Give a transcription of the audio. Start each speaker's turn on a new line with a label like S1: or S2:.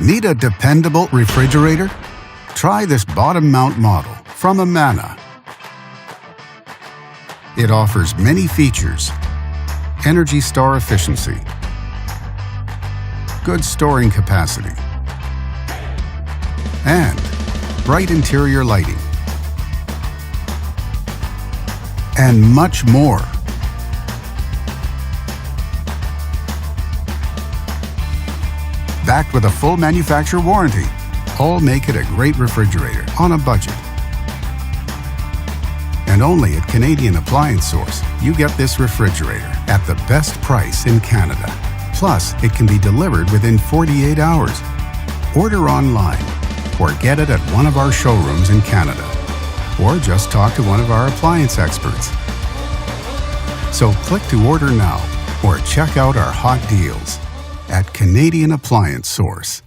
S1: Need a dependable refrigerator? Try this bottom mount model from Amana. It offers many features: Energy Star efficiency, good storing capacity, and bright interior lighting, and much more. Backed with a full manufacturer warranty, all make it a great refrigerator on a budget. And only at Canadian Appliance Source, you get this refrigerator at the best price in Canada. Plus, it can be delivered within 48 hours. Order online or get it at one of our showrooms in Canada. Or just talk to one of our appliance experts. So click to order now or check out our hot deals at Canadian Appliance Source.